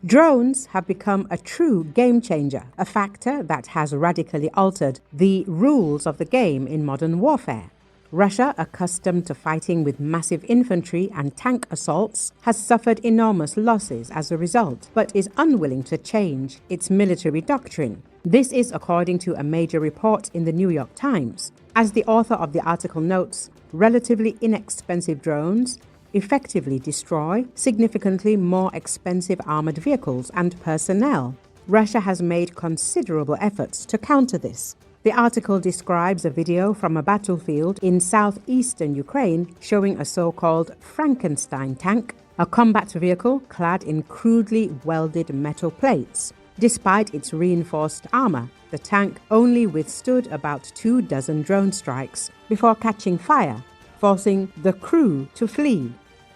Drones have become a true game changer, a factor that has radically altered the rules of the game in modern warfare. Russia, accustomed to fighting with massive infantry and tank assaults, has suffered enormous losses as a result, but is unwilling to change its military doctrine. This is according to a major report in the New York Times. As the author of the article notes, relatively inexpensive drones effectively destroy significantly more expensive armored vehicles and personnel. Russia has made considerable efforts to counter this. The article describes a video from a battlefield in southeastern Ukraine showing a so-called Frankenstein tank, a combat vehicle clad in crudely welded metal plates. Despite its reinforced armor, the tank only withstood about 24 drone strikes before catching fire, forcing the crew to flee.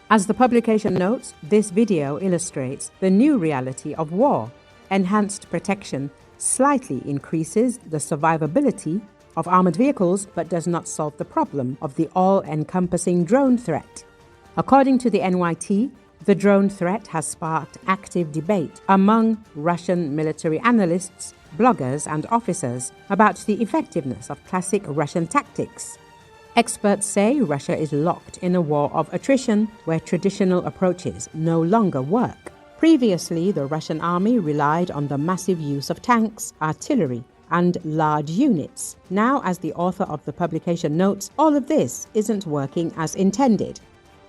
As the publication notes, this video illustrates the new reality of war. Enhanced protection slightly increases the survivability of armored vehicles but does not solve the problem of the all-encompassing drone threat. According to the NYT, the drone threat has sparked active debate among Russian military analysts, bloggers, and officers about the effectiveness of classic Russian tactics. Experts say Russia is locked in a war of attrition where traditional approaches no longer work. Previously, the Russian army relied on the massive use of tanks, artillery, and large units. Now, as the author of the publication notes, all of this isn't working as intended.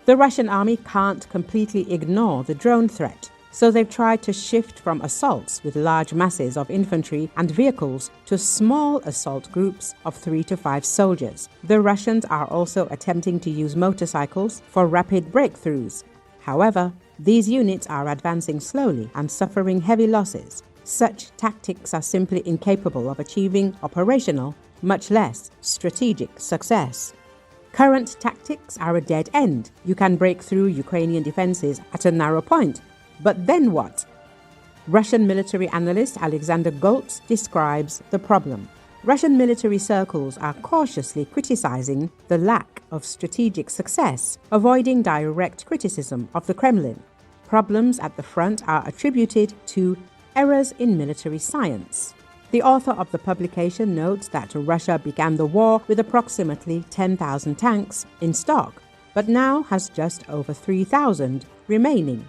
The Russian army can't completely ignore the drone threat, so they've tried to shift from assaults with large masses of infantry and vehicles to small assault groups of 3 to 5 soldiers. The Russians are also attempting to use motorcycles for rapid breakthroughs. However, these units are advancing slowly and suffering heavy losses. Such tactics are simply incapable of achieving operational, much less strategic success. Current tactics are a dead end. You can break through Ukrainian defenses at a narrow point. But then what? Russian military analyst Alexander Goltz describes the problem. Russian military circles are cautiously criticizing the lack of strategic success, avoiding direct criticism of the Kremlin. Problems at the front are attributed to errors in military science. The author of the publication notes that Russia began the war with approximately 10,000 tanks in stock, but now has just over 3,000 remaining.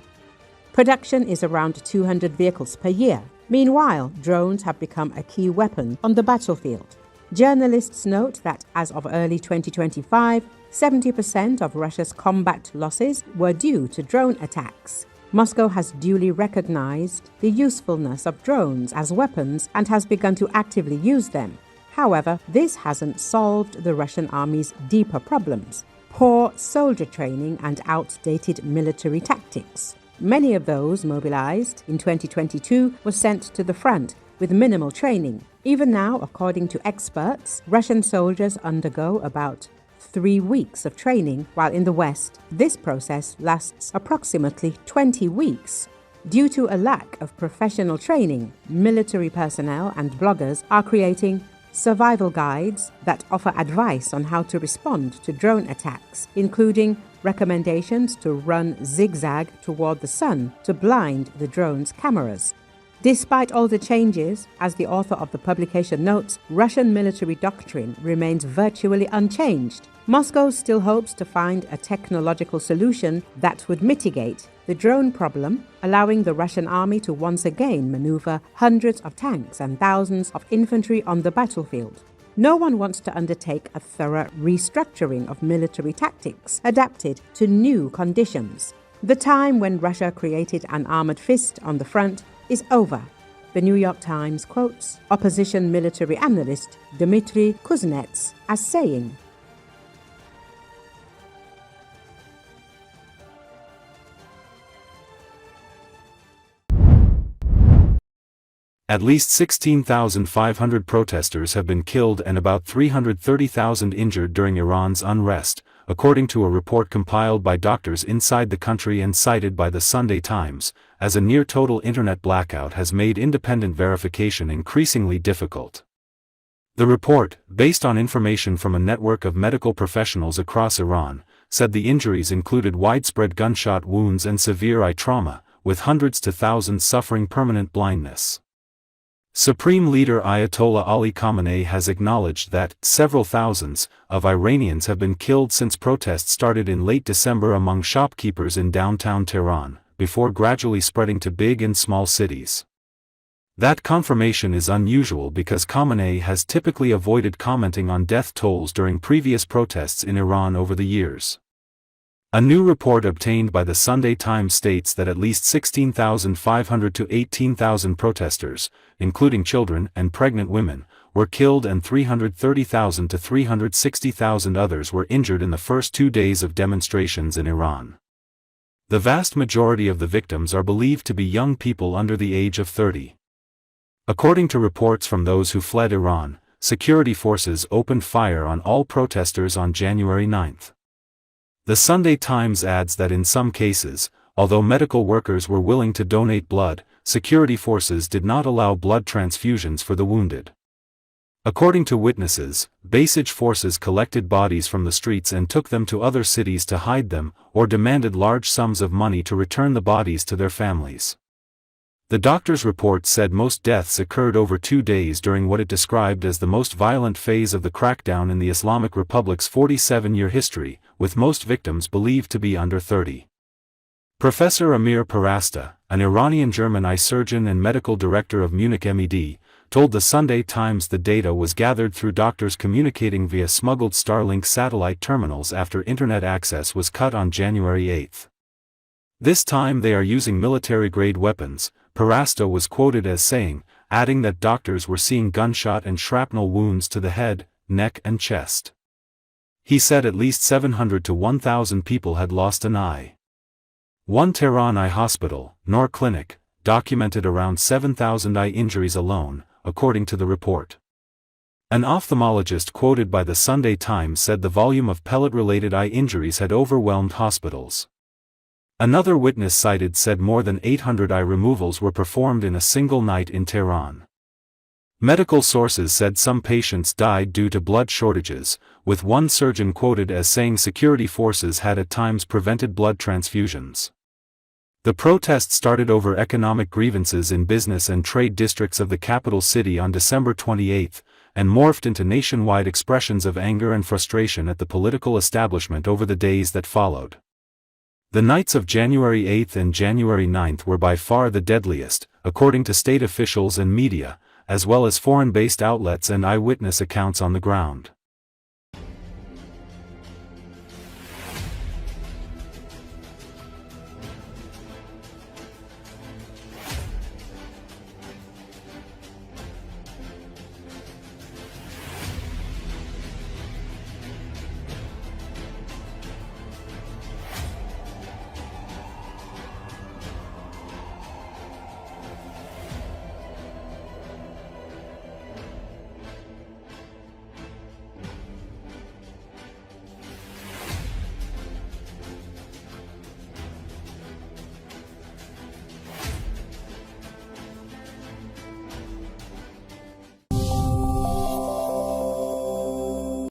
Production is around 200 vehicles per year. Meanwhile, drones have become a key weapon on the battlefield. Journalists note that as of early 2025, 70% of Russia's combat losses were due to drone attacks. Moscow has duly recognized the usefulness of drones as weapons and has begun to actively use them. However, this hasn't solved the Russian army's deeper problems: poor soldier training and outdated military tactics. Many of those mobilized in 2022 were sent to the front with minimal training. Even now, according to experts, Russian soldiers undergo about 3 weeks of training, while in the West, this process lasts approximately 20 weeks. Due to a lack of professional training, military personnel and bloggers are creating survival guides that offer advice on how to respond to drone attacks, including recommendations to run zigzag toward the sun to blind the drone's cameras. Despite all the changes, as the author of the publication notes, Russian military doctrine remains virtually unchanged. Moscow still hopes to find a technological solution that would mitigate the drone problem, allowing the Russian army to once again maneuver hundreds of tanks and thousands of infantry on the battlefield. No one wants to undertake a thorough restructuring of military tactics adapted to new conditions. The time when Russia created an armored fist on the front is over. The New York Times quotes opposition military analyst Dmitry Kuznets as saying, At least 16,500 protesters have been killed and about 330,000 injured during Iran's unrest, according to a report compiled by doctors inside the country and cited by the Sunday Times, as a near-total internet blackout has made independent verification increasingly difficult. The report, based on information from a network of medical professionals across Iran, said the injuries included widespread gunshot wounds and severe eye trauma, with hundreds to thousands suffering permanent blindness. Supreme Leader Ayatollah Ali Khamenei has acknowledged that several thousands of Iranians have been killed since protests started in late December among shopkeepers in downtown Tehran, before gradually spreading to big and small cities. That confirmation is unusual because Khamenei has typically avoided commenting on death tolls during previous protests in Iran over the years. A new report obtained by the Sunday Times states that at least 16,500 to 18,000 protesters, including children and pregnant women, were killed and 330,000 to 360,000 others were injured in the first 2 days of demonstrations in Iran. The vast majority of the victims are believed to be young people under the age of 30. According to reports from those who fled Iran, security forces opened fire on all protesters on January 9. The Sunday Times adds that in some cases, although medical workers were willing to donate blood, security forces did not allow blood transfusions for the wounded. According to witnesses, Basij forces collected bodies from the streets and took them to other cities to hide them, or demanded large sums of money to return the bodies to their families. The doctor's report said most deaths occurred over 2 days during what it described as the most violent phase of the crackdown in the Islamic Republic's 47-year history, with most victims believed to be under 30. Professor Amir Parasta, an Iranian-German eye surgeon and medical director of Munich MED, told the Sunday Times the data was gathered through doctors communicating via smuggled Starlink satellite terminals after internet access was cut on January 8. This time they are using military-grade weapons, Parasta was quoted as saying, adding that doctors were seeing gunshot and shrapnel wounds to the head, neck and chest. He said at least 700 to 1,000 people had lost an eye. One Tehran eye hospital, Noor Clinic, documented around 7,000 eye injuries alone, according to the report. An ophthalmologist quoted by the Sunday Times said the volume of pellet-related eye injuries had overwhelmed hospitals. Another witness cited said more than 800 eye removals were performed in a single night in Tehran. Medical sources said some patients died due to blood shortages, with one surgeon quoted as saying security forces had at times prevented blood transfusions. The protest started over economic grievances in business and trade districts of the capital city on December 28, and morphed into nationwide expressions of anger and frustration at the political establishment over the days that followed. The nights of January 8 and January 9 were by far the deadliest, according to state officials and media, as well as foreign-based outlets and eyewitness accounts on the ground.